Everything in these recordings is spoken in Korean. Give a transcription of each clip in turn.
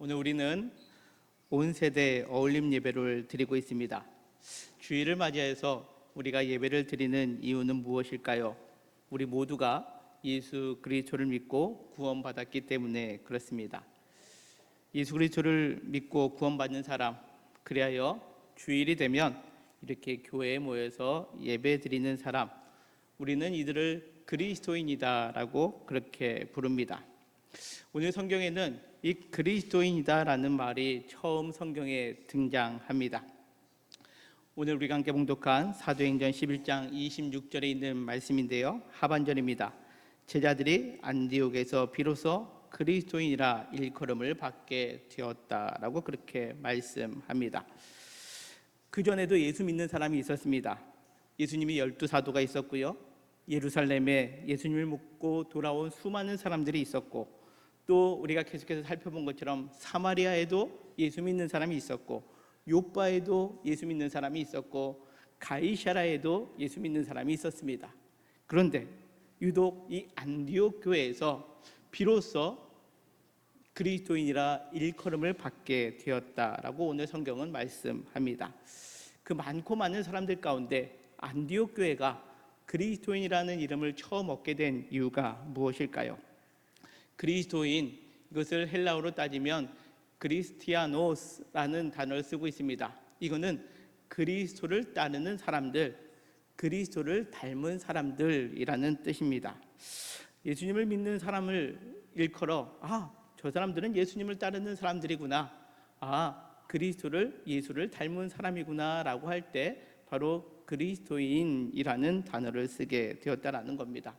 오늘 우리는 온 세대 어울림 예배를 드리고 있습니다. 주일을 맞이해서 우리가 예배를 드리는 이유는 무엇일까요? 우리 모두가 예수 그리스도를 믿고 구원받았기 때문에 그렇습니다. 예수 그리스도를 믿고 구원받는 사람, 그리하여 주일이 되면 이렇게 교회에 모여서 예배 드리는 사람, 우리는 이들을 그리스도인이다라고 그렇게 부릅니다. 오늘 성경에는 이 그리스도인이다라는 말이 처음 성경에 등장합니다. 오늘 우리가 함께 봉독한 사도행전 11장 26절에 있는 말씀인데요, 하반절입니다. 제자들이 안디옥에서 비로소 그리스도인이라 일컬음을 받게 되었다라고 그렇게 말씀합니다. 그 전에도 예수 믿는 사람이 있었습니다. 예수님이 12사도가 있었고요, 예루살렘에 예수님을 믿고 돌아온 수많은 사람들이 있었고, 또 우리가 계속해서 살펴본 것처럼 사마리아에도 예수 믿는 사람이 있었고, 요바에도 예수 믿는 사람이 있었고, 가이사라에도 예수 믿는 사람이 있었습니다. 그런데 유독 이 안디옥 교회에서 비로소 그리스도인이라 일컬음을 받게 되었다라고 오늘 성경은 말씀합니다. 그 많고 많은 사람들 가운데 안디옥 교회가 그리스도인이라는 이름을 처음 얻게 된 이유가 무엇일까요? 그리스도인, 이것을 헬라어로 따지면 크리스티아노스라는 단어를 쓰고 있습니다. 이거는 그리스도를 따르는 사람들, 그리스도를 닮은 사람들이라는 뜻입니다. 예수님을 믿는 사람을 일컬어 저 사람들은 예수님을 따르는 사람들이구나, 그리스도를, 예수를 닮은 사람이구나 라고 할 때 바로 그리스도인이라는 단어를 쓰게 되었다라는 겁니다.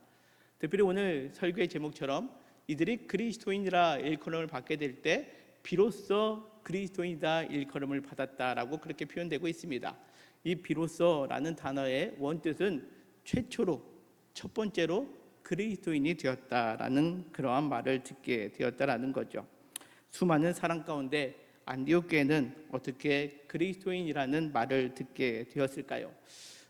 특별히 오늘 설교의 제목처럼 이들이 그리스도인이라 일컬음을 받게 될 때 비로소 그리스도인이다 일컬음을 받았다라고 그렇게 표현되고 있습니다. 이 비로소라는 단어의 원뜻은 최초로, 첫 번째로 그리스도인이 되었다라는 그러한 말을 듣게 되었다라는 거죠. 수많은 사람 가운데 안디옥 교회는 어떻게 그리스도인이라는 말을 듣게 되었을까요?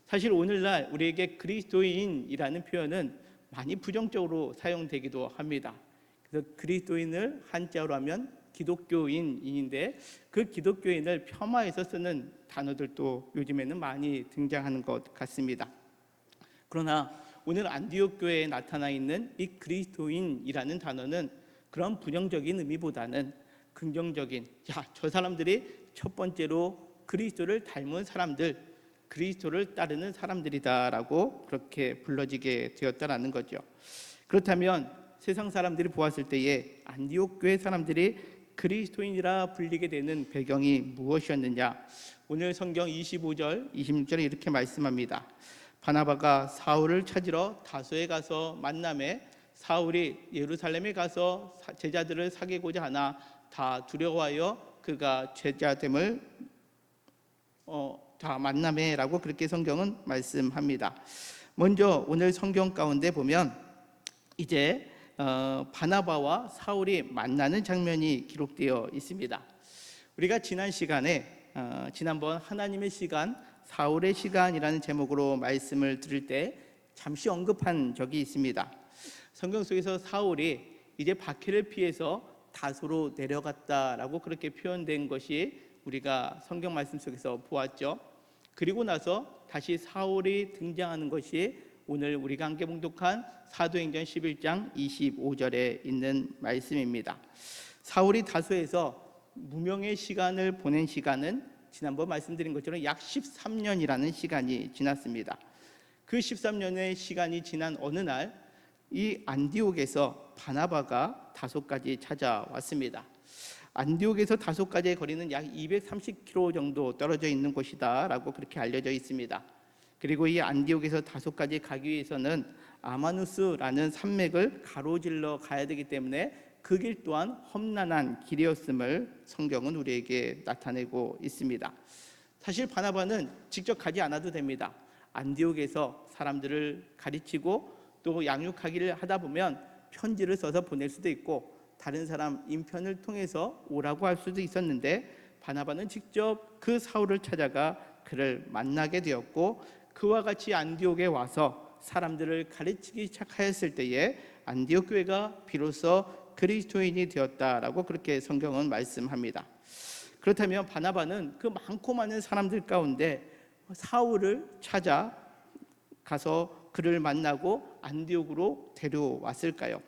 사실 오늘날 우리에게 그리스도인이라는 표현은 많이 부정적으로 사용되기도 합니다. 그래서 그리스도인을 한자로 하면 기독교인인데, 그 기독교인을 폄하해서 쓰는 단어들도 요즘에는 많이 등장하는 것 같습니다. 그러나 오늘 안디옥 교회에 나타나 있는 이 그리스도인이라는 단어는 그런 부정적인 의미보다는 긍정적인, 저 사람들이 첫 번째로 그리스도를 닮은 사람들, 그리스도를 따르는 사람들이다라고 그렇게 불러지게 되었다라는 거죠. 그렇다면 세상 사람들이 보았을 때에 안디옥 교회 사람들이 그리스도인이라 불리게 되는 배경이 무엇이었느냐? 오늘 성경 25절, 26절에 이렇게 말씀합니다. 바나바가 사울을 찾으러 다소에 가서 만나매 사울이 예루살렘에 가서 제자들을 사귀고자 하나 다 두려워하여 그가 제자됨을 다 만나매라고 그렇게 성경은 말씀합니다. 먼저 오늘 성경 가운데 보면 이제 바나바와 사울이 만나는 장면이 기록되어 있습니다. 우리가 지난 시간에 지난번 하나님의 시간, 사울의 시간이라는 제목으로 말씀을 들을 때 잠시 언급한 적이 있습니다. 성경 속에서 사울이 이제 박해를 피해서 다소로 내려갔다라고 그렇게 표현된 것이 우리가 성경 말씀 속에서 보았죠. 그리고 나서 다시 사울이 등장하는 것이 오늘 우리가 함께 봉독한 사도행전 11장 25절에 있는 말씀입니다. 사울이 다소에서 무명의 시간을 보낸 시간은 지난번 말씀드린 것처럼 약 13년이라는 시간이 지났습니다. 그 13년의 시간이 지난 어느 날 이 안디옥에서 바나바가 다소까지 찾아왔습니다. 안디옥에서 다소까지의 거리는 약 230km 정도 떨어져 있는 곳이다 라고 그렇게 알려져 있습니다. 그리고 이 안디옥에서 다소까지 가기 위해서는 아마누스라는 산맥을 가로질러 가야 되기 때문에 그 길 또한 험난한 길이었음을 성경은 우리에게 나타내고 있습니다. 사실 바나바는 직접 가지 않아도 됩니다. 안디옥에서 사람들을 가르치고 또 양육하기를 하다 보면 편지를 써서 보낼 수도 있고 다른 사람 인편을 통해서 오라고 할 수도 있었는데, 바나바는 직접 그 사울을 찾아가 그를 만나게 되었고, 그와 같이 안디옥에 와서 사람들을 가르치기 시작하였을 때에 안디옥 교회가 비로소 그리스도인이 되었다라고 그렇게 성경은 말씀합니다. 그렇다면 바나바는 그 많고 많은 사람들 가운데 사울을 찾아 가서 그를 만나고 안디옥으로 데려왔을까요?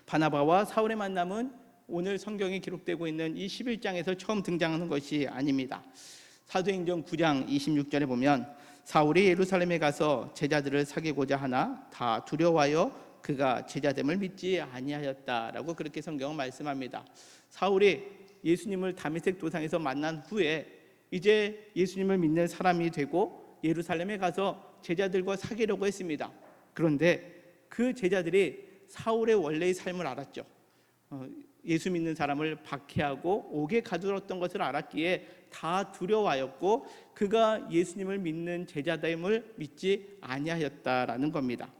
바나바와 사울의 만남은 오늘 성경에 기록되고 있는 이 11장에서 처음 등장하는 것이 아닙니다. 사도행전 9장 26절에 보면 사울이 예루살렘에 가서 제자들을 사귀고자 하나 다 두려워하여 그가 제자됨을 믿지 아니하였다라고 그렇게 성경은 말씀합니다. 사울이 예수님을 다메섹 도상에서 만난 후에 이제 예수님을 믿는 사람이 되고 예루살렘에 가서 제자들과 사귀려고 했습니다. 그런데 그 제자들이 사울의 원래의 삶을 알았죠. 예수 믿는 사람을 박해하고 옥에 가두었던 것을 알았기에 다 두려워하였고 그가 예수님을 믿는 제자됨을 믿지 아니하였다라는 겁니다.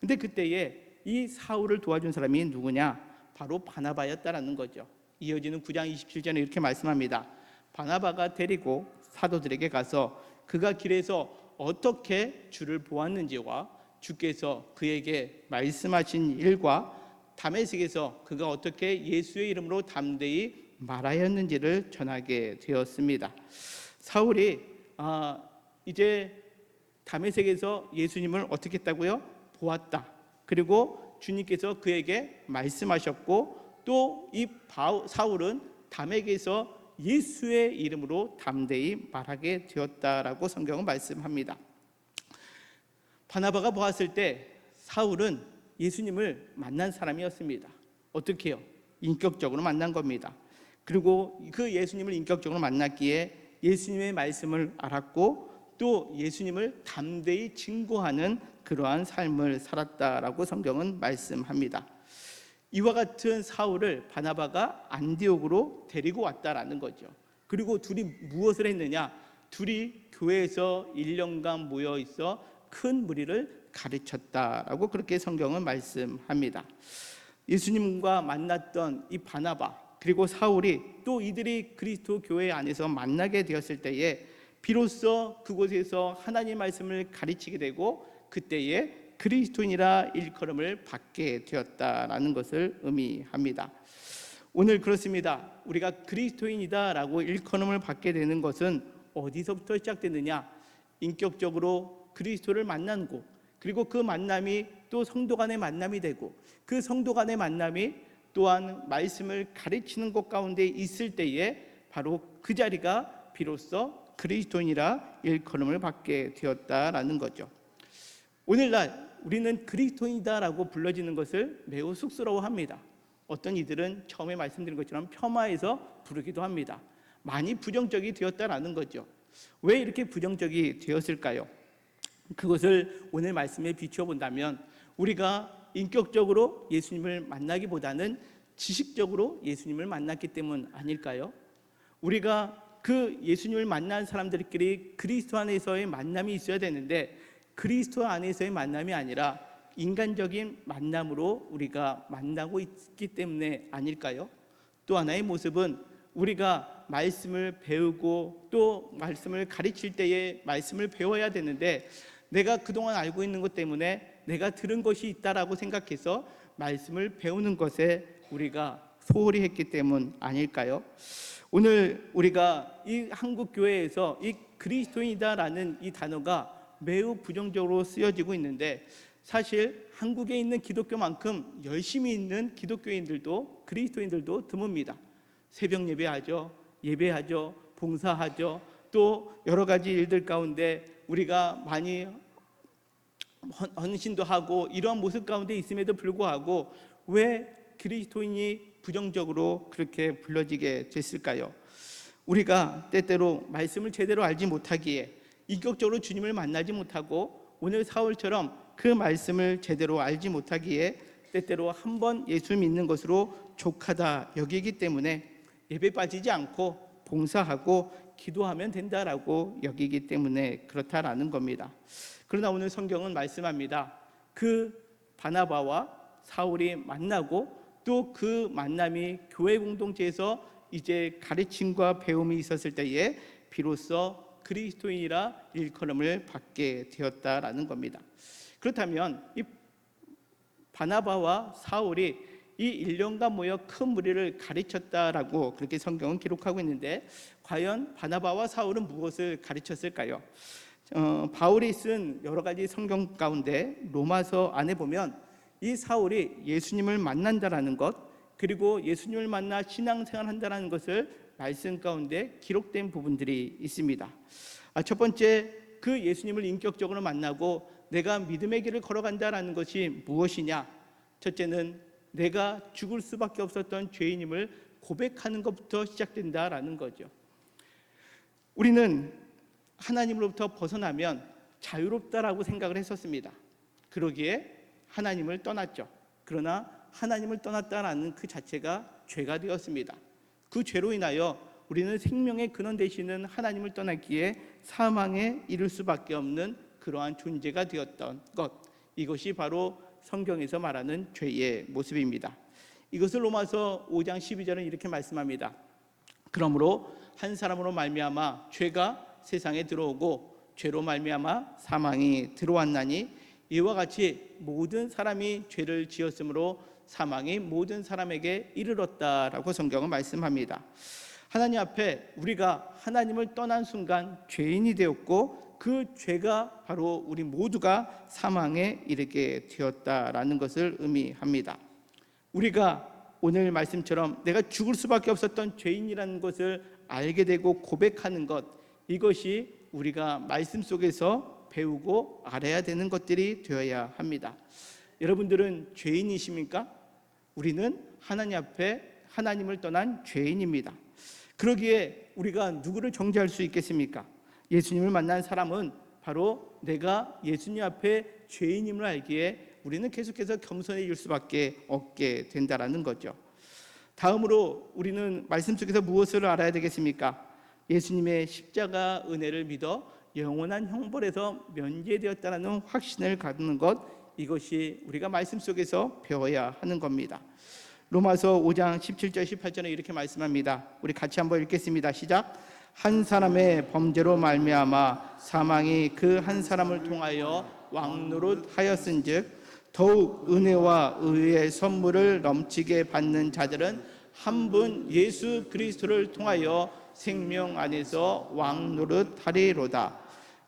근데 그때에 이 사울을 도와준 사람이 누구냐? 바로 바나바였다라는 거죠. 이어지는 9장 27절에 이렇게 말씀합니다. 바나바가 데리고 사도들에게 가서 그가 길에서 어떻게 주를 보았는지와 주께서 그에게 말씀하신 일과 다메섹에서 그가 어떻게 예수의 이름으로 담대히 말하였는지를 전하게 되었습니다. 사울이 이제 다메섹에서 예수님을 어떻게 했다고요? 보았다. 그리고 주님께서 그에게 말씀하셨고 또 이 사울은 다메섹에서 예수의 이름으로 담대히 말하게 되었다라고 성경은 말씀합니다. 바나바가 보았을 때 사울은 예수님을 만난 사람이었습니다. 어떻게 해요? 인격적으로 만난 겁니다. 그리고 그 예수님을 인격적으로 만났기에 예수님의 말씀을 알았고 또 예수님을 담대히 증거하는 그러한 삶을 살았다라고 성경은 말씀합니다. 이와 같은 사울을 바나바가 안디옥으로 데리고 왔다라는 거죠. 그리고 둘이 무엇을 했느냐? 둘이 교회에서 1년간 모여 있어 큰 무리를 가르쳤다라고 그렇게 성경은 말씀합니다. 예수님과 만났던 이 바나바 그리고 사울이 또 이들이 그리스도 교회 안에서 만나게 되었을 때에 비로소 그곳에서 하나님 말씀을 가르치게 되고 그때에 그리스도인이라 일컬음을 받게 되었다라는 것을 의미합니다. 오늘 그렇습니다. 우리가 그리스도인이다라고 일컬음을 받게 되는 것은 어디서부터 시작되느냐? 인격적으로 그리스도를 만난 곳, 그리고 그 만남이 또 성도 간의 만남이 되고 그 성도 간의 만남이 또한 말씀을 가르치는 곳 가운데 있을 때에 바로 그 자리가 비로소 그리스도인이라 일컬음을 받게 되었다라는 거죠. 오늘날 우리는 그리스도인이다라고 불러지는 것을 매우 쑥스러워합니다. 어떤 이들은 처음에 말씀드린 것처럼 폄하해서 부르기도 합니다. 많이 부정적이 되었다라는 거죠. 왜 이렇게 부정적이 되었을까요? 그것을 오늘 말씀에 비추어 본다면 우리가 인격적으로 예수님을 만나기보다는 지식적으로 예수님을 만났기 때문 아닐까요? 우리가 그 예수님을 만난 사람들끼리 그리스도 안에서의 만남이 있어야 되는데 그리스도 안에서의 만남이 아니라 인간적인 만남으로 우리가 만나고 있기 때문에 아닐까요? 또 하나의 모습은 우리가 말씀을 배우고 또 말씀을 가르칠 때에 말씀을 배워야 되는데 내가 그동안 알고 있는 것 때문에 내가 들은 것이 있다라고 생각해서 말씀을 배우는 것에 우리가 소홀히 했기 때문 아닐까요? 오늘 우리가 이 한국 교회에서 이 그리스도인이다라는 이 단어가 매우 부정적으로 쓰여지고 있는데 사실 한국에 있는 기독교만큼 열심히 있는 기독교인들도 그리스도인들도 드뭅니다. 새벽 예배하죠, 봉사하죠. 또 여러 가지 일들 가운데 우리가 많이 헌신도 하고 이러한 모습 가운데 있음에도 불구하고 왜 그리스도인이 부정적으로 그렇게 불려지게 됐을까요? 우리가 때때로 말씀을 제대로 알지 못하기에 인격적으로 주님을 만나지 못하고 오늘 사울처럼 그 말씀을 제대로 알지 못하기에 때때로 한번 예수 믿는 것으로 족하다 여기기 때문에 예배 빠지지 않고 봉사하고 기도하면 된다라고 여기기 때문에 그렇다라는 겁니다. 그러나 오늘 성경은 말씀합니다. 그 바나바와 사울이 만나고 또 그 만남이 교회 공동체에서 이제 가르침과 배움이 있었을 때에 비로소 그리스도인이라 일컬음을 받게 되었다라는 겁니다. 그렇다면 이 바나바와 사울이 이 1년간 모여 큰 무리를 가르쳤다라고 그렇게 성경은 기록하고 있는데, 과연 바나바와 사울은 무엇을 가르쳤을까요? 바울이 쓴 여러 가지 성경 가운데 로마서 안에 보면 이 사울이 예수님을 만난다라는 것, 그리고 예수님을 만나 신앙생활한다라는 것을 말씀 가운데 기록된 부분들이 있습니다. 첫 번째, 그 예수님을 인격적으로 만나고 내가 믿음의 길을 걸어간다라는 것이 무엇이냐? 첫째는 내가 죽을 수밖에 없었던 죄인임을 고백하는 것부터 시작된다라는 거죠. 우리는 하나님으로부터 벗어나면 자유롭다라고 생각을 했었습니다. 그러기에 하나님을 떠났죠. 그러나 하나님을 떠났다라는 그 자체가 죄가 되었습니다. 그 죄로 인하여 우리는 생명의 근원 되시는 하나님을 떠났기에 사망에 이를 수밖에 없는 그러한 존재가 되었던 것, 이것이 바로 성경에서 말하는 죄의 모습입니다. 이것을 로마서 5장 12절은 이렇게 말씀합니다. 그러므로 한 사람으로 말미암아 죄가 세상에 들어오고 죄로 말미암아 사망이 들어왔나니 이와 같이 모든 사람이 죄를 지었으므로 사망이 모든 사람에게 이르렀다라고 성경은 말씀합니다. 하나님 앞에 우리가 하나님을 떠난 순간 죄인이 되었고 그 죄가 바로 우리 모두가 사망에 이르게 되었다라는 것을 의미합니다. 우리가 오늘 말씀처럼 내가 죽을 수밖에 없었던 죄인이라는 것을 알게 되고 고백하는 것, 이것이 우리가 말씀 속에서 배우고 알아야 되는 것들이 되어야 합니다. 여러분들은 죄인이십니까? 우리는 하나님 앞에 하나님을 떠난 죄인입니다. 그러기에 우리가 누구를 정죄할 수 있겠습니까? 예수님을 만난 사람은 바로 내가 예수님 앞에 죄인임을 알기에 우리는 계속해서 겸손해질 수밖에 없게 된다라는 거죠. 다음으로 우리는 말씀 속에서 무엇을 알아야 되겠습니까? 예수님의 십자가 은혜를 믿어 영원한 형벌에서 면제되었다는 확신을 갖는 것, 이것이 우리가 말씀 속에서 배워야 하는 겁니다. 로마서 5장 17절 18절에 이렇게 말씀합니다. 우리 같이 한번 읽겠습니다. 시작. 한 사람의 범죄로 말미암아 사망이 그 한 사람을 통하여 왕노릇하였은즉 더욱 은혜와 의의 선물을 넘치게 받는 자들은 한 분 예수 그리스도를 통하여 생명 안에서 왕노릇하리로다.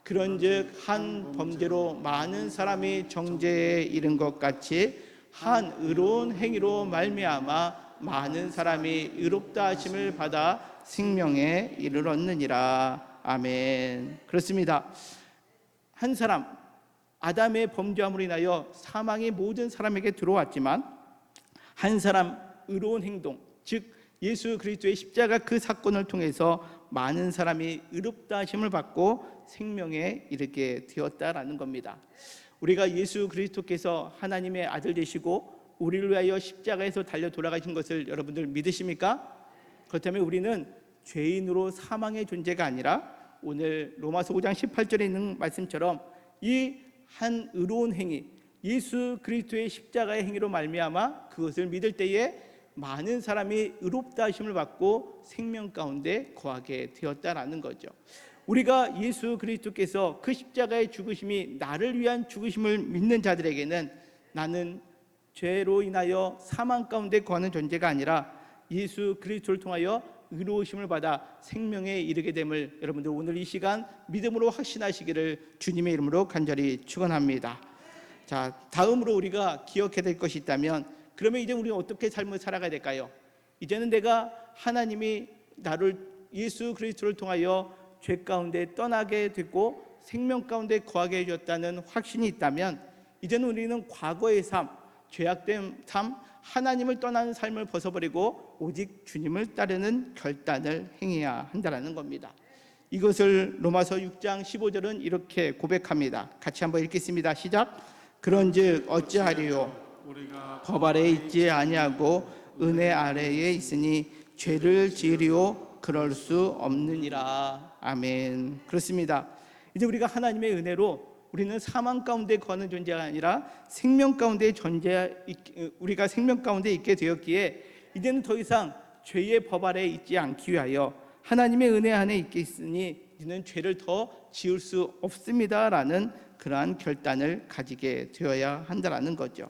그런즉 한 범죄로 많은 사람이 정죄에 이른 것 같이 한 의로운 행위로 말미암아 많은 사람이 의롭다 하심을 받아 생명에 이르렀느니라. 아멘. 그렇습니다. 한 사람, 아담의 범죄함으로 인하여 사망이 모든 사람에게 들어왔지만 한 사람 의로운 행동, 즉 예수 그리스도의 십자가 그 사건을 통해서 많은 사람이 의롭다 하심을 받고 생명에 이르게 되었다라는 겁니다. 우리가 예수 그리스도께서 하나님의 아들 되시고 우리를 위하여 십자가에서 달려 돌아가신 것을 여러분들 믿으십니까? 그렇다면 우리는 죄인으로 사망의 존재가 아니라 오늘 로마서 5장 18절에 있는 말씀처럼 이 한 의로운 행위, 예수 그리스도의 십자가의 행위로 말미암아 그것을 믿을 때에 많은 사람이 의롭다 하심을 받고 생명 가운데 거하게 되었다라는 거죠. 우리가 예수 그리스도께서 그 십자가의 죽으심이 나를 위한 죽으심을 믿는 자들에게는 나는 죄로 인하여 사망 가운데 거하는 존재가 아니라 예수 그리스도를 통하여 의로우심을 받아 생명에 이르게 됨을 여러분들 오늘 이 시간 믿음으로 확신하시기를 주님의 이름으로 간절히 축원합니다. 자, 다음으로 우리가 기억해야 될 것이 있다면, 그러면 이제 우리는 어떻게 삶을 살아가야 될까요? 이제는 내가 하나님이 나를 예수 그리스도를 통하여 죄 가운데 떠나게 됐고 생명 가운데 거하게 해줬다는 확신이 있다면, 이제는 우리는 과거의 삶, 죄악된 삶, 하나님을 떠나는 삶을 벗어버리고 오직 주님을 따르는 결단을 행해야 한다는 겁니다. 이것을 로마서 6장 15절은 이렇게 고백합니다. 같이 한번 읽겠습니다. 시작. 그런즉 어찌하리요? 법 아래에 있지 아니하고 은혜 아래에 있으니 죄를 지으리요? 그럴 수 없느니라. 아멘. 그렇습니다. 이제 우리가 하나님의 은혜로 우리는 사망 가운데 거하는 존재가 아니라 생명 가운데 우리가 생명 가운데 있게 되었기에 이제는 더 이상 죄의 법 아래에 있지 않기 위하여 하나님의 은혜 안에 있게 있으니 이제는 죄를 더 지을 수 없습니다라는 그러한 결단을 가지게 되어야 한다라는 거죠.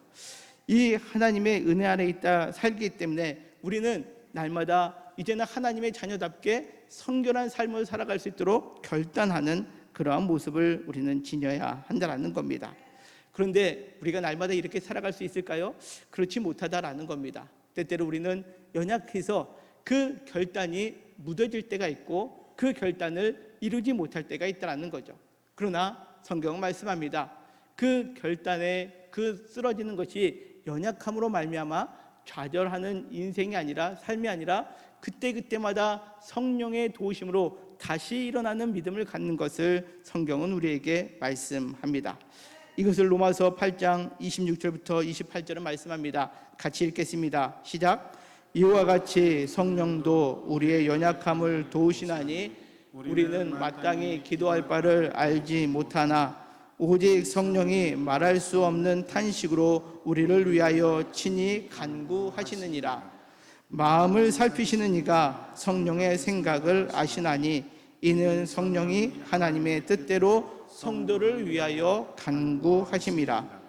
이 하나님의 은혜 아래 있다 살기 때문에 우리는 날마다 이제는 하나님의 자녀답게 성결한 삶을 살아갈 수 있도록 결단하는 그러한 모습을 우리는 지녀야 한다는 겁니다. 그런데 우리가 날마다 이렇게 살아갈 수 있을까요? 그렇지 못하다라는 겁니다. 때때로 우리는 연약해서 그 결단이 무뎌질 때가 있고 그 결단을 이루지 못할 때가 있다는 거죠. 그러나 성경은 말씀합니다. 그 결단에 그 쓰러지는 것이 연약함으로 말미암아 좌절하는 인생이 아니라 삶이 아니라 그때그때마다 성령의 도우심으로 다시 일어나는 믿음을 갖는 것을 성경은 우리에게 말씀합니다. 이것을 로마서 8장 26절부터 28절은 말씀합니다. 같이 읽겠습니다. 시작. 이와 같이 성령도 우리의 연약함을 도우시나니 우리는 마땅히 기도할 바를 알지 못하나 오직 성령이 말할 수 없는 탄식으로 우리를 위하여 친히 간구하시느니라. 마음을 살피시는 이가 성령의 생각을 아시나니 이는 성령이 하나님의 뜻대로 성도를 위하여 간구하심이라.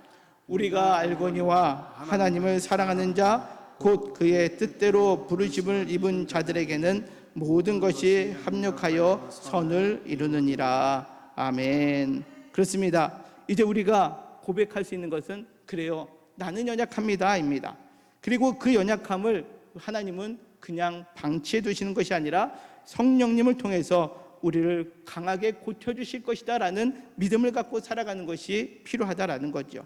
우리가 알거니와 하나님을 사랑하는 자 곧 그의 뜻대로 부르심을 입은 자들에게는 모든 것이 합력하여 선을 이루느니라. 아멘. 그렇습니다. 이제 우리가 고백할 수 있는 것은 그래요, 나는 연약합니다 입니다. 그리고 그 연약함을 하나님은 그냥 방치해 두시는 것이 아니라 성령님을 통해서 우리를 강하게 고쳐주실 것이다 라는 믿음을 갖고 살아가는 것이 필요하다라는 거죠.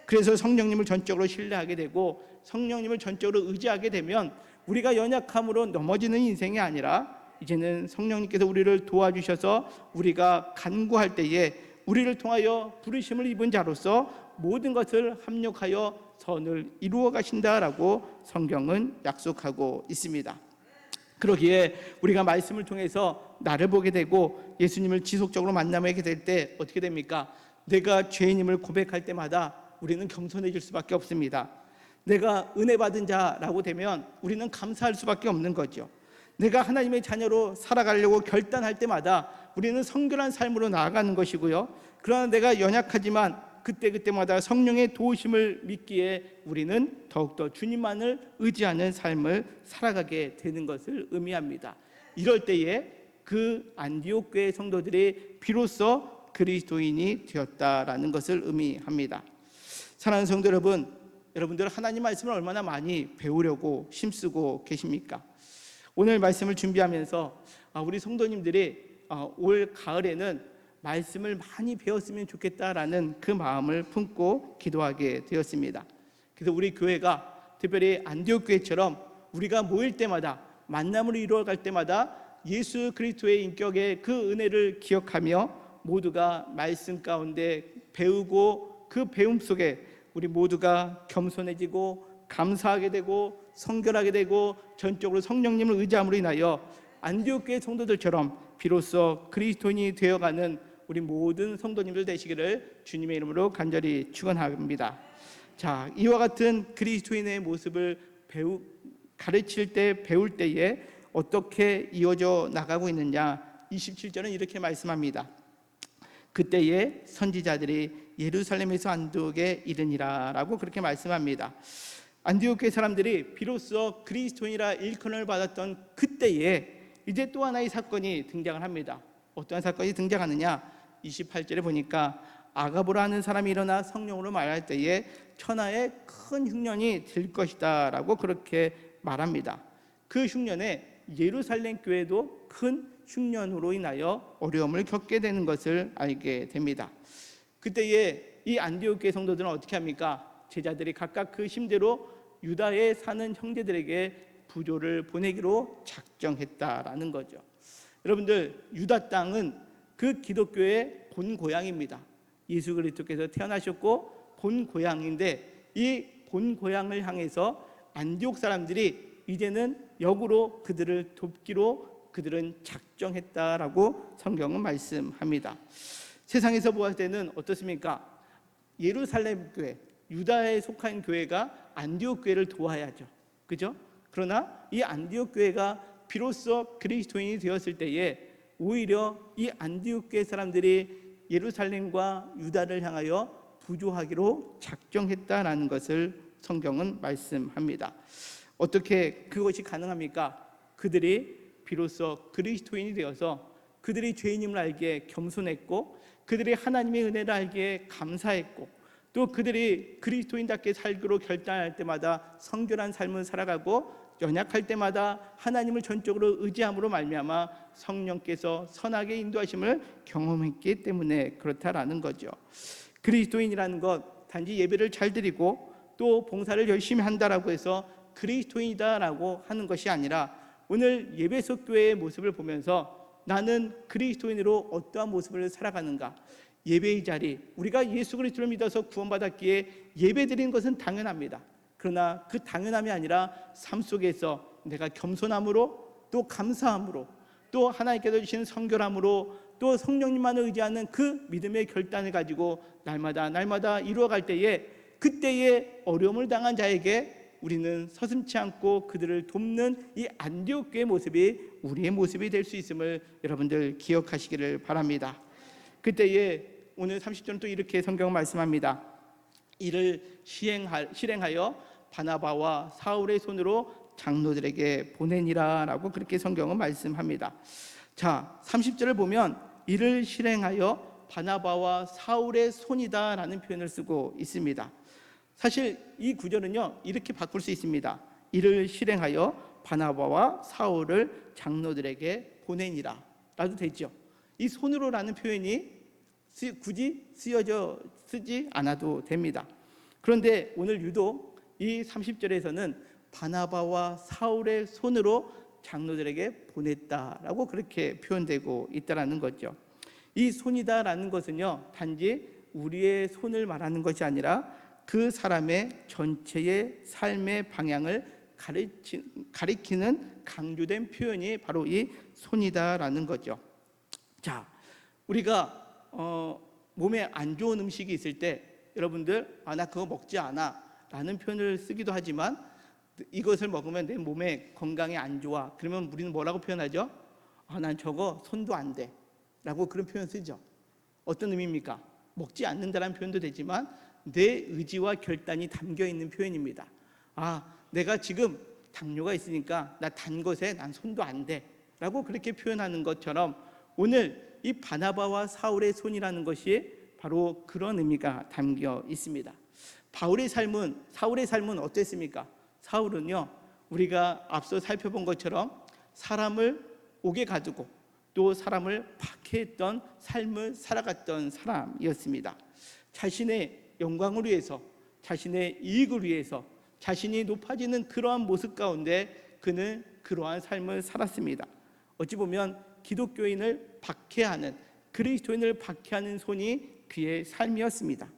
그래서 성령님을 전적으로 신뢰하게 되고 성령님을 전적으로 의지하게 되면 우리가 연약함으로 넘어지는 인생이 아니라 이제는 성령님께서 우리를 도와주셔서 우리가 간구할 때에 우리를 통하여 부르심을 입은 자로서 모든 것을 합력하여 선을 이루어 가신다라고 성경은 약속하고 있습니다. 그러기에 우리가 말씀을 통해서 나를 보게 되고 예수님을 지속적으로 만나게 될 때 어떻게 됩니까? 내가 죄인임을 고백할 때마다 우리는 겸손해질 수밖에 없습니다. 내가 은혜 받은 자라고 되면 우리는 감사할 수밖에 없는 거죠. 내가 하나님의 자녀로 살아가려고 결단할 때마다 우리는 성결한 삶으로 나아가는 것이고요. 그러나 내가 연약하지만 그때마다 성령의 도우심을 믿기에 우리는 더욱더 주님만을 의지하는 삶을 살아가게 되는 것을 의미합니다. 이럴 때에 그 안디옥 교회 성도들이 비로소 그리스도인이 되었다라는 것을 의미합니다. 사랑하는 성도 여러분, 여러분들 하나님 말씀을 얼마나 많이 배우려고 힘쓰고 계십니까? 오늘 말씀을 준비하면서 우리 성도님들이 올 가을에는 말씀을 많이 배웠으면 좋겠다라는 그 마음을 품고 기도하게 되었습니다. 그래서 우리 교회가 특별히 안디옥 교회처럼 우리가 모일 때마다 만남을 이루어갈 때마다 예수 그리스도의 인격의 그 은혜를 기억하며 모두가 말씀 가운데 배우고 그 배움 속에 우리 모두가 겸손해지고 감사하게 되고 성결하게 되고 전적으로 성령님을 의지함으로 인하여 안디옥 교회 성도들처럼 비로소 그리스도인이 되어가는 우리 모든 성도님들 되시기를 주님의 이름으로 간절히 축원합니다. 자, 이와 같은 그리스도인의 모습을 가르칠 때 배울 때에 어떻게 이어져 나가고 있느냐? 27절은 이렇게 말씀합니다. 그때에 선지자들이 예루살렘에서 안디옥에 이르니라 라고 그렇게 말씀합니다. 안디옥 교회 사람들이 비로소 그리스도인이라 일컬음을 받았던 그때에 이제 또 하나의 사건이 등장을 합니다. 어떠한 사건이 등장하느냐? 28절에 보니까 아가보라 하는 사람이 일어나 성령으로 말할 때에 천하에 큰 흉년이 들 것이다 라고 그렇게 말합니다. 그 흉년에 예루살렘 교회도 큰 흉년으로 인하여 어려움을 겪게 되는 것을 알게 됩니다. 그때에 이 안디옥 교회 성도들은 어떻게 합니까? 제자들이 각각 그 힘대로 유다에 사는 형제들에게 부조를 보내기로 작정했다라는 거죠. 여러분들, 유다 땅은 그 기독교의 본 고향입니다. 예수 그리스도께서 태어나셨고 본 고향인데 이 본 고향을 향해서 안디옥 사람들이 이제는 역으로 그들을 돕기로 그들은 작정했다라고 성경은 말씀합니다. 세상에서 보았을 때는 어떻습니까? 예루살렘 교회, 유다에 속한 교회가 안디옥 교회를 도와야죠. 그죠? 그러나 이 안디옥 교회가 비로소 그리스도인이 되었을 때에 오히려 이 안디옥 교회 사람들이 예루살렘과 유다를 향하여 부조하기로 작정했다라는 것을 성경은 말씀합니다. 어떻게 그것이 가능합니까? 그들이 비로소 그리스도인이 되어서 그들이 죄인임을 알기에 겸손했고, 그들이 하나님의 은혜를 알기에 감사했고, 또 그들이 그리스도인답게 살기로 결단할 때마다 성결한 삶을 살아가고, 연약할 때마다 하나님을 전적으로 의지함으로 말미암아 성령께서 선하게 인도하심을 경험했기 때문에 그렇다라는 거죠. 그리스도인이라는 것, 단지 예배를 잘 드리고 또 봉사를 열심히 한다라고 해서 그리스도인이다라고 하는 것이 아니라, 오늘 예배석 교회의 모습을 보면서 나는 그리스도인으로 어떠한 모습을 살아가는가, 예배의 자리, 우리가 예수 그리스도를 믿어서 구원받았기에 예배드리는 것은 당연합니다. 그러나 그 당연함이 아니라 삶 속에서 내가 겸손함으로, 또 감사함으로, 또 하나님께서 주신 성결함으로, 또 성령님만을 의지하는 그 믿음의 결단을 가지고 날마다 이루어갈 때에, 그때에 어려움을 당한 자에게 우리는 서슴지 않고 그들을 돕는 이 안디옥 교회의 모습이 우리의 모습이 될 수 있음을 여러분들 기억하시기를 바랍니다. 그때에 오늘 30절은 또 이렇게 성경은 말씀합니다. 이를 실행하여 바나바와 사울의 손으로 장로들에게 보내니라 라고 그렇게 성경은 말씀합니다. 자, 30절을 보면 이를 실행하여 바나바와 사울의 손이다 라는 표현을 쓰고 있습니다. 사실 이 구절은요, 이렇게 바꿀 수 있습니다. 이를 실행하여 바나바와 사울을 장로들에게 보내니라 라도 되죠. 이 손으로라는 표현이 굳이 쓰지 않아도 됩니다. 그런데 오늘 유독 이 30절에서는 바나바와 사울의 손으로 장로들에게 보냈다라고 그렇게 표현되고 있다라는 거죠. 이 손이다라는 것은요, 단지 우리의 손을 말하는 것이 아니라 그 사람의 전체의 삶의 방향을 가리키는 강조된 표현이 바로 이 손이다라는 거죠. 자, 우리가 몸에 안 좋은 음식이 있을 때 여러분들 나 그거 먹지 않아 라는 표현을 쓰기도 하지만, 이것을 먹으면 내 몸에 건강에 안 좋아, 그러면 우리는 뭐라고 표현하죠? 난 저거 손도 안 돼 라고 그런 표현 쓰죠. 어떤 의미입니까? 먹지 않는다라는 표현도 되지만 내 의지와 결단이 담겨 있는 표현입니다. 내가 지금 당뇨가 있으니까 나 단 것에 난 손도 안 돼 라고 그렇게 표현하는 것처럼, 오늘 이 바나바와 사울의 손이라는 것이 바로 그런 의미가 담겨 있습니다. 사울의 삶은 어땠습니까? 사울은요, 우리가 앞서 살펴본 것처럼 사람을 옥에 가두고 또 사람을 박해했던 삶을 살아갔던 사람이었습니다. 자신의 영광을 위해서, 자신의 이익을 위해서 자신이 높아지는 그러한 모습 가운데 그는 그러한 삶을 살았습니다. 어찌 보면 기독교인을 박해하는, 그리스도인을 박해하는 손이 그의 삶이었습니다.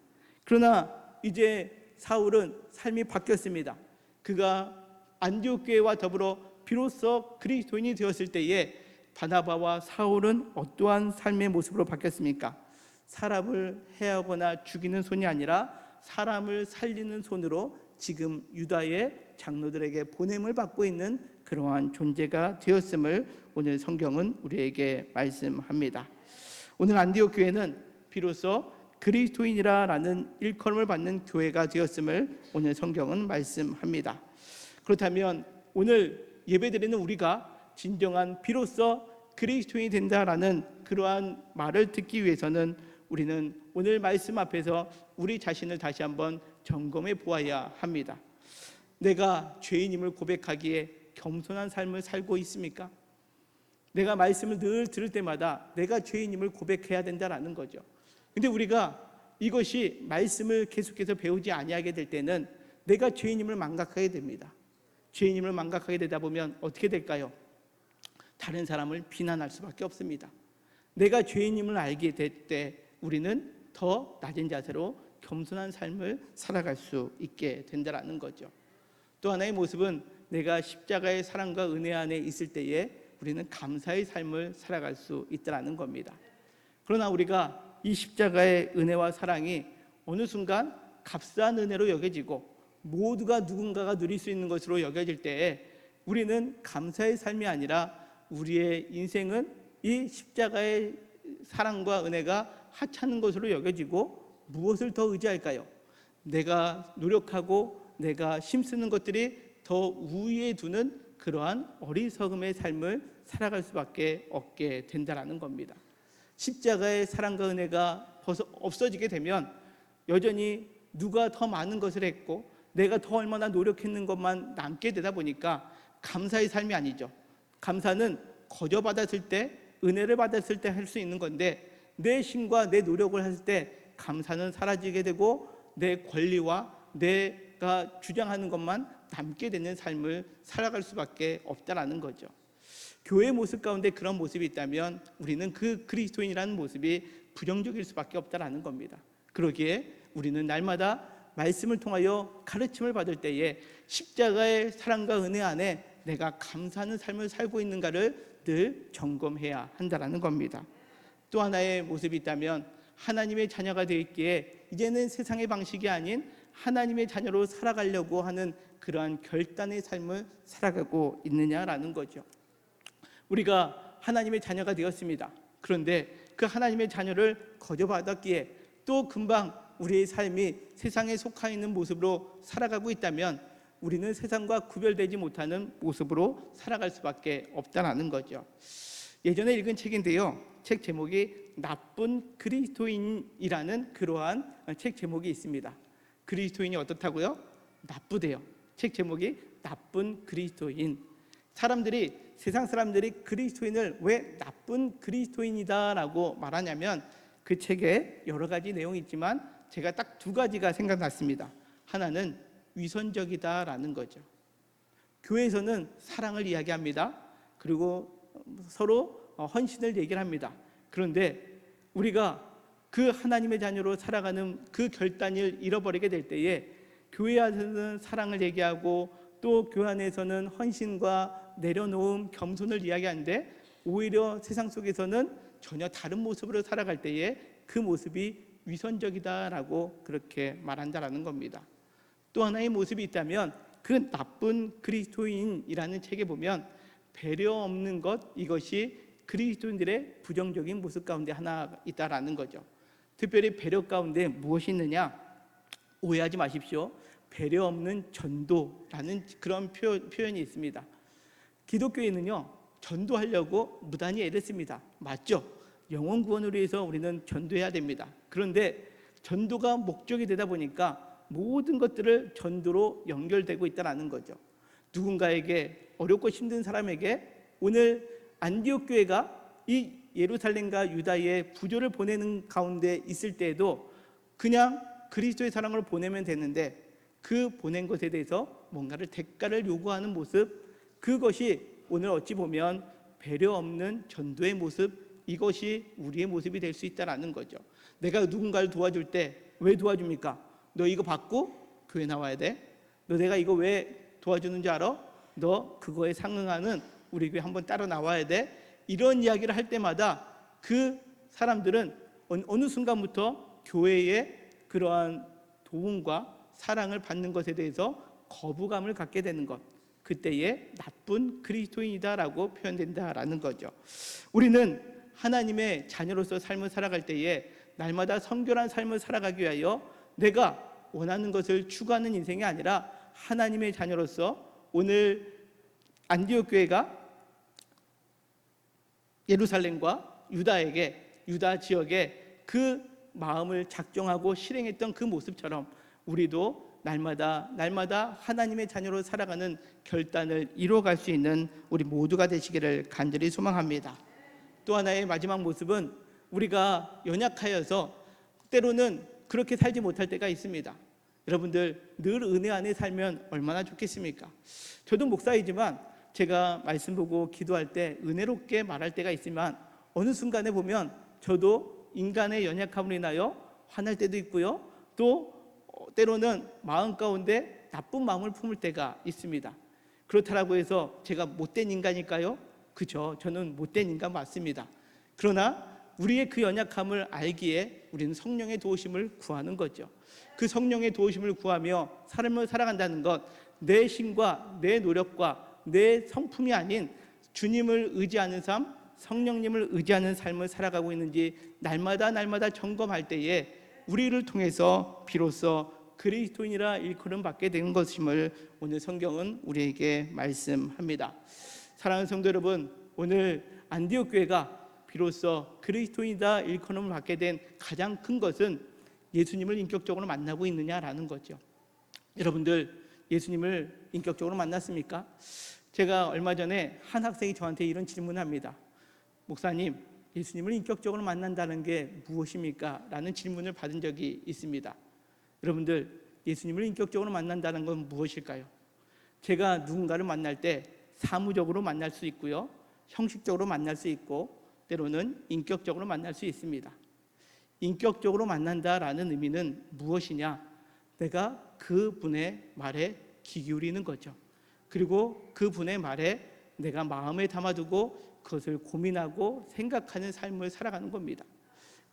그러나 이제 사울은 삶이 바뀌었습니다. 그가 안디옥 교회와 더불어 비로소 그리스도인이 되었을 때에 바나바와 사울은 어떠한 삶의 모습으로 바뀌었습니까? 사람을 해하거나 죽이는 손이 아니라 사람을 살리는 손으로 지금 유다의 장로들에게 보냄을 받고 있는 그러한 존재가 되었음을 오늘 성경은 우리에게 말씀합니다. 오늘 안디옥 교회는 비로소 그리스도인이라는 일컬음을 받는 교회가 되었음을 오늘 성경은 말씀합니다. 그렇다면 오늘 예배드리는 우리가 진정한 비로소 그리스도인이 된다라는 그러한 말을 듣기 위해서는 우리는 오늘 말씀 앞에서 우리 자신을 다시 한번 점검해 보아야 합니다. 내가 죄인임을 고백하기에 겸손한 삶을 살고 있습니까? 내가 말씀을 늘 들을 때마다 내가 죄인임을 고백해야 된다라는 거죠. 근데 우리가 이것이 말씀을 계속해서 배우지 아니하게 될 때는 내가 죄인임을 망각하게 됩니다. 죄인임을 망각하게 되다 보면 어떻게 될까요? 다른 사람을 비난할 수밖에 없습니다. 내가 죄인임을 알게 될 때 우리는 더 낮은 자세로 겸손한 삶을 살아갈 수 있게 된다는 거죠. 또 하나의 모습은 내가 십자가의 사랑과 은혜 안에 있을 때에 우리는 감사의 삶을 살아갈 수 있다는 겁니다. 그러나 우리가 이 십자가의 은혜와 사랑이 어느 순간 값싼 은혜로 여겨지고 모두가 누군가가 누릴 수 있는 것으로 여겨질 때에 우리는 감사의 삶이 아니라 우리의 인생은 이 십자가의 사랑과 은혜가 하찮은 것으로 여겨지고 무엇을 더 의지할까요? 내가 노력하고 내가 힘쓰는 것들이 더 우위에 두는 그러한 어리석음의 삶을 살아갈 수밖에 없게 된다라는 겁니다. 십자가의 사랑과 은혜가 없어지게 되면 여전히 누가 더 많은 것을 했고 내가 더 얼마나 노력했는 것만 남게 되다 보니까 감사의 삶이 아니죠. 감사는 거저 받았을 때, 은혜를 받았을 때 할 수 있는 건데, 내 힘과 내 노력을 했을 때 감사는 사라지게 되고 내 권리와 내가 주장하는 것만 남게 되는 삶을 살아갈 수밖에 없다라는 거죠. 교회의 모습 가운데 그런 모습이 있다면 우리는 그 그리스도인이라는 모습이 부정적일 수밖에 없다라는 겁니다. 그러기에 우리는 날마다 말씀을 통하여 가르침을 받을 때에 십자가의 사랑과 은혜 안에 내가 감사하는 삶을 살고 있는가를 늘 점검해야 한다라는 겁니다. 또 하나의 모습이 있다면 하나님의 자녀가 되었기에 이제는 세상의 방식이 아닌 하나님의 자녀로 살아가려고 하는 그러한 결단의 삶을 살아가고 있느냐라는 거죠. 우리가 하나님의 자녀가 되었습니다. 그런데 그 하나님의 자녀를 거저받았기에 또 금방 우리의 삶이 세상에 속하 있는 모습으로 살아가고 있다면 우리는 세상과 구별되지 못하는 모습으로 살아갈 수밖에 없다는 거죠. 예전에 읽은 책인데요, 책 제목이 나쁜 그리스도인이라는 그러한 책 제목이 있습니다. 그리스도인이 어떻다고요? 나쁘대요. 책 제목이 나쁜 그리스도인. 세상 사람들이 그리스도인을 왜 나쁜 그리스도인이다라고 말하냐면 그 책에 여러 가지 내용이 있지만 제가 딱 두 가지가 생각났습니다. 하나는 위선적이다라는 거죠. 교회에서는 사랑을 이야기합니다. 그리고 서로 헌신을 얘기를 합니다. 그런데 우리가 그 하나님의 자녀로 살아가는 그 결단을 잃어버리게 될 때에 교회 안에서는 사랑을 얘기하고 또 교회 안에서는 헌신과 내려놓음, 겸손을 이야기하는데 오히려 세상 속에서는 전혀 다른 모습으로 살아갈 때에 그 모습이 위선적이다라고 그렇게 말한다라는 겁니다. 또 하나의 모습이 있다면 그 나쁜 그리스도인이라는 책에 보면 배려 없는 것, 이것이 그리스도인들의 부정적인 모습 가운데 하나 있다라는 거죠. 특별히 배려 가운데 무엇이 있느냐? 오해하지 마십시오. 배려 없는 전도라는 그런 표현이 있습니다. 기독교에는요, 전도하려고 무단히 애를 씁니다. 맞죠? 영혼 구원을 위해서 우리는 전도해야 됩니다. 그런데 전도가 목적이 되다 보니까 모든 것들을 전도로 연결되고 있다는 거죠. 누군가에게 어렵고 힘든 사람에게 오늘 안디옥 교회가 이 예루살렘과 유다의 부조를 보내는 가운데 있을 때에도 그냥 그리스도의 사랑을 보내면 되는데 그 보낸 것에 대해서 뭔가를 대가를 요구하는 모습, 그것이 오늘 어찌 보면 배려 없는 전도의 모습, 이것이 우리의 모습이 될 수 있다는 거죠. 내가 누군가를 도와줄 때 왜 도와줍니까? 너 이거 받고 교회 나와야 돼? 너 내가 이거 왜 도와주는지 알아? 너 그거에 상응하는 우리 교회 한번 따로 나와야 돼? 이런 이야기를 할 때마다 그 사람들은 어느 순간부터 교회의 그러한 도움과 사랑을 받는 것에 대해서 거부감을 갖게 되는 것, 그때에 나쁜 그리스도인이다라고 표현된다라는 거죠. 우리는 하나님의 자녀로서 삶을 살아갈 때에 날마다 성결한 삶을 살아가기 위하여 내가 원하는 것을 추구하는 인생이 아니라 하나님의 자녀로서 오늘 안디옥 교회가 예루살렘과 유다 지역에 그 마음을 작정하고 실행했던 그 모습처럼 우리도 날마다 하나님의 자녀로 살아가는 결단을 이루어갈 수 있는 우리 모두가 되시기를 간절히 소망합니다. 또 하나의 마지막 모습은 우리가 연약하여서 때로는 그렇게 살지 못할 때가 있습니다. 여러분들 늘 은혜 안에 살면 얼마나 좋겠습니까? 저도 목사이지만 제가 말씀 보고 기도할 때 은혜롭게 말할 때가 있지만 어느 순간에 보면 저도 인간의 연약함으로 인하여 화날 때도 있고요, 또 때로는 마음 가운데 나쁜 마음을 품을 때가 있습니다. 그렇다고 해서 제가 못된 인간일까요? 그죠? 저는 못된 인간 맞습니다. 그러나 우리의 그 연약함을 알기에 우리는 성령의 도우심을 구하는 거죠. 그 성령의 도우심을 구하며 삶을 살아간다는 것, 내 힘과 내 노력과 내 성품이 아닌 주님을 의지하는 삶, 성령님을 의지하는 삶을 살아가고 있는지 날마다 점검할 때에 우리를 통해서 비로소 그리스도인이라 일컬음 받게 된 것임을 오늘 성경은 우리에게 말씀합니다. 사랑하는 성도 여러분, 오늘 안디옥 교회가 비로소 그리스도인이다 일컬음을 받게 된 가장 큰 것은 예수님을 인격적으로 만나고 있느냐라는 거죠. 여러분들 예수님을 인격적으로 만났습니까? 제가 얼마 전에 한 학생이 저한테 이런 질문을 합니다. 목사님, 예수님을 인격적으로 만난다는 게 무엇입니까? 라는 질문을 받은 적이 있습니다. 여러분들, 예수님을 인격적으로 만난다는 건 무엇일까요? 제가 누군가를 만날 때 사무적으로 만날 수 있고요, 형식적으로 만날 수 있고, 때로는 인격적으로 만날 수 있습니다. 인격적으로 만난다라는 의미는 무엇이냐? 내가 그분의 말에 귀 기울이는 거죠. 그리고 그분의 말에 내가 마음에 담아두고 그것을 고민하고 생각하는 삶을 살아가는 겁니다.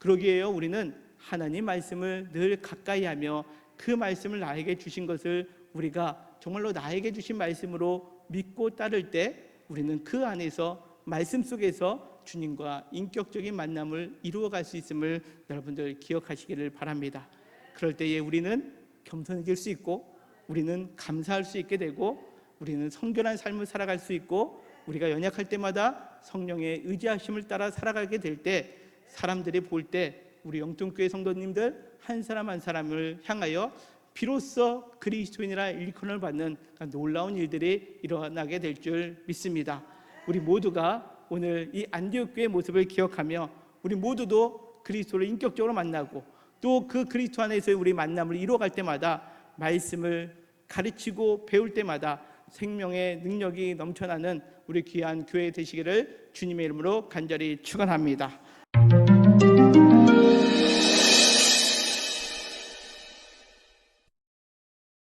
그러기에요, 우리는 하나님 말씀을 늘 가까이 하며 그 말씀을 나에게 주신 것을 우리가 정말로 나에게 주신 말씀으로 믿고 따를 때 우리는 그 안에서 말씀 속에서 주님과 인격적인 만남을 이루어갈 수 있음을 여러분들 기억하시기를 바랍니다. 그럴 때에 우리는 겸손해질 수 있고, 우리는 감사할 수 있게 되고, 우리는 성결한 삶을 살아갈 수 있고, 우리가 연약할 때마다 성령의 의지하심을 따라 살아가게 될 때 사람들이 볼 때 우리 영통교회 성도님들 한 사람 한 사람을 향하여 비로소 그리스도인이라 일컬음을 받는 놀라운 일들이 일어나게 될 줄 믿습니다. 우리 모두가 오늘 이 안디옥 교회의 모습을 기억하며 우리 모두도 그리스도를 인격적으로 만나고 또 그 그리스도 안에서 우리 만남을 이루어갈 때마다 말씀을 가르치고 배울 때마다 생명의 능력이 넘쳐나는 우리 귀한 교회 되시기를 주님의 이름으로 간절히 축원합니다.